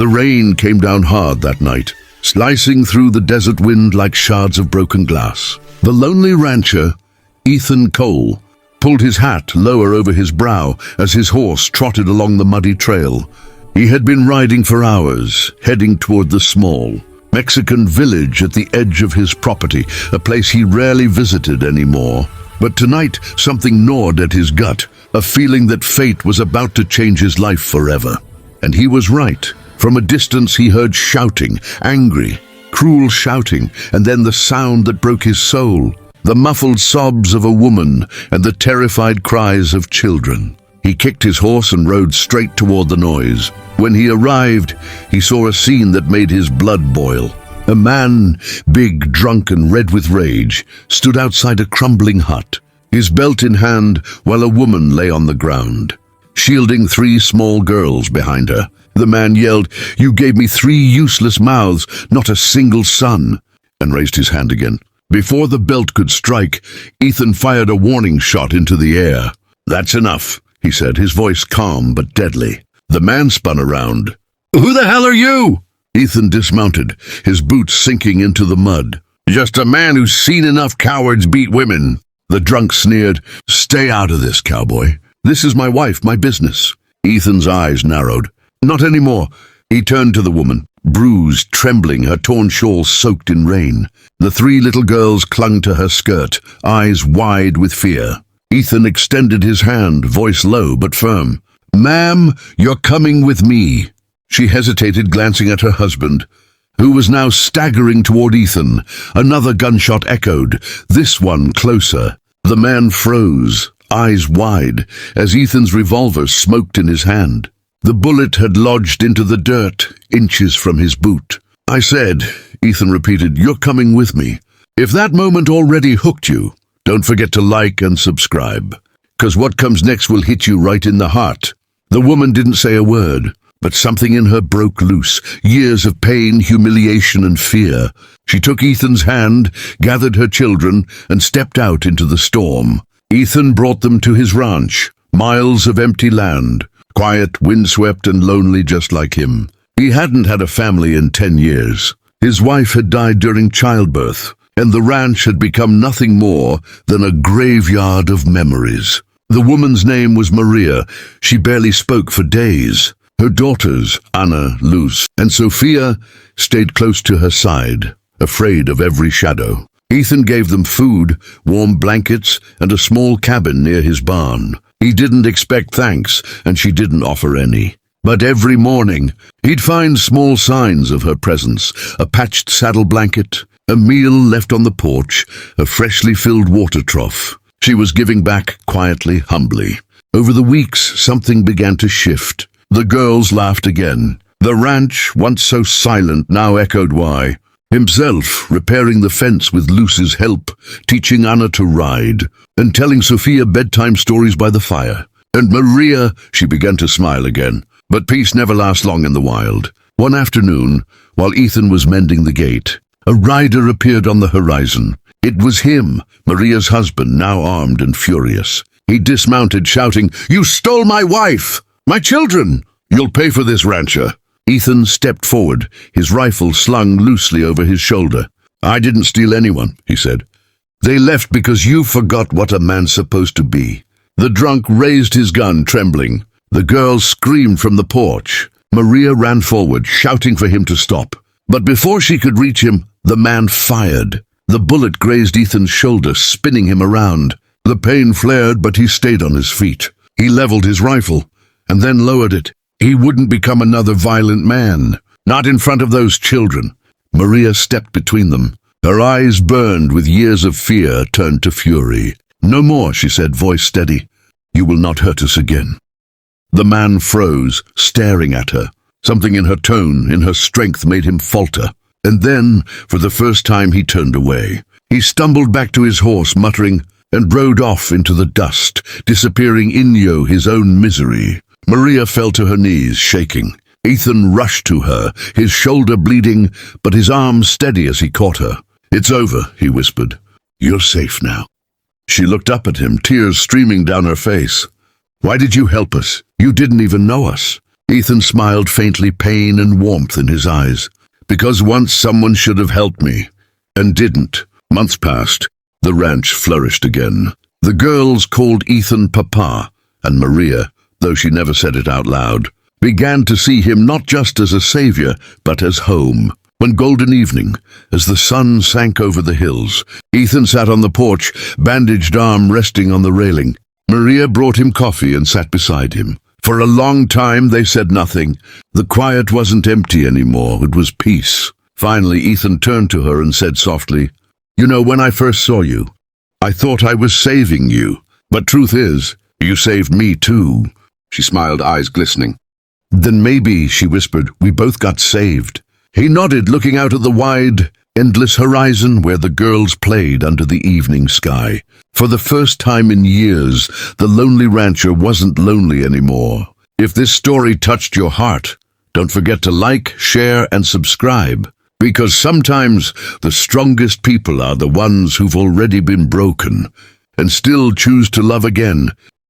The rain came down hard that night, slicing through the desert wind like shards of broken glass. The lonely rancher, Ethan Cole, pulled his hat lower over his brow as his horse trotted along the muddy trail. He had been riding for hours, heading toward the small Mexican village at the edge of his property, a place he rarely visited anymore. But tonight, something gnawed at his gut, a feeling that fate was about to change his life forever. And he was right. From a distance he heard shouting, angry, cruel shouting, and then the sound that broke his soul, the muffled sobs of a woman and the terrified cries of children. He kicked his horse and rode straight toward the noise. When he arrived, he saw a scene that made his blood boil. A man, big, drunk, and red with rage, stood outside a crumbling hut, his belt in hand, while a woman lay on the ground, shielding 3 small girls behind her. The man yelled, "You gave me 3 useless mouths, not a single son," and raised his hand again. Before the belt could strike, Ethan fired a warning shot into the air. "That's enough," he said, his voice calm but deadly. The man spun around. "Who the hell are you?" Ethan dismounted, his boots sinking into the mud. "Just a man who's seen enough cowards beat women." The drunk sneered, "Stay out of this, cowboy. This is my wife, my business." Ethan's eyes narrowed. "Not anymore." He turned to the woman, bruised, trembling, her torn shawl soaked in rain. The 3 little girls clung to her skirt, eyes wide with fear. Ethan extended his hand, voice low but firm. "Ma'am, you're coming with me." She hesitated, glancing at her husband, who was now staggering toward Ethan. Another gunshot echoed, this one closer. The man froze, eyes wide, as Ethan's revolver smoked in his hand. The bullet had lodged into the dirt, inches from his boot. "I said," Ethan repeated, "you're coming with me. If that moment already hooked you, don't forget to like and subscribe, 'cause what comes next will hit you right in the heart." The woman didn't say a word, but something in her broke loose, years of pain, humiliation, and fear. She took Ethan's hand, gathered her children, and stepped out into the storm. Ethan brought them to his ranch, miles of empty land, quiet, windswept, and lonely just like him. He hadn't had a family in 10 years. His wife had died during childbirth, and the ranch had become nothing more than a graveyard of memories. The woman's name was Maria. She barely spoke for days. Her daughters, Anna, Luz, and Sophia, stayed close to her side, afraid of every shadow. Ethan gave them food, warm blankets, and a small cabin near his barn. He didn't expect thanks, and she didn't offer any. But every morning, he'd find small signs of her presence, a patched saddle blanket, a meal left on the porch, a freshly filled water trough. She was giving back quietly, humbly. Over the weeks, something began to shift. The girls laughed again. The ranch, once so silent, now echoed why. Himself, repairing the fence with Luz's help, teaching Anna to ride, and telling Sophia bedtime stories by the fire. And Maria, she began to smile again. But peace never lasts long in the wild. One afternoon, while Ethan was mending the gate, a rider appeared on the horizon. It was him, Maria's husband, now armed and furious. He dismounted, shouting, "You stole my wife! My children! You'll pay for this, rancher!" Ethan stepped forward, his rifle slung loosely over his shoulder. "I didn't steal anyone," he said. "They left because you forgot what a man's supposed to be." The drunk raised his gun, trembling. The girls screamed from the porch. Maria ran forward, shouting for him to stop. But before she could reach him, the man fired. The bullet grazed Ethan's shoulder, spinning him around. The pain flared, but he stayed on his feet. He leveled his rifle, and then lowered it. He wouldn't become another violent man. Not in front of those children. Maria stepped between them. Her eyes, burned with years of fear, turned to fury. "No more," she said, voice steady. "You will not hurt us again." The man froze, staring at her. Something in her tone, in her strength, made him falter. And then, for the first time, he turned away. He stumbled back to his horse, muttering, and rode off into the dust, disappearing inyo his own misery. Maria fell to her knees, shaking. Ethan rushed to her, his shoulder bleeding, but his arm steady as he caught her. "It's over," he whispered. "You're safe now." She looked up at him, tears streaming down her face. "Why did you help us? You didn't even know us." Ethan smiled faintly, pain and warmth in his eyes. Because once someone should have helped me, and didn't. Months passed. The ranch flourished again. The girls called Ethan Papa, and Maria, though she never said it out loud, began to see him not just as a savior, but as home. One golden evening, as the sun sank over the hills, Ethan sat on the porch, bandaged arm resting on the railing. Maria brought him coffee and sat beside him. For a long time they said nothing. The quiet wasn't empty anymore, it was peace. Finally, Ethan turned to her and said softly, "You know, when I first saw you, I thought I was saving you. But truth is, you saved me too." She smiled, eyes glistening. "Then maybe," she whispered, "we both got saved." He nodded, looking out at the wide, endless horizon where the girls played under the evening sky. For the first time in years, the lonely rancher wasn't lonely anymore. If this story touched your heart, don't forget to like, share, and subscribe. Because sometimes the strongest people are the ones who've already been broken and still choose to love again.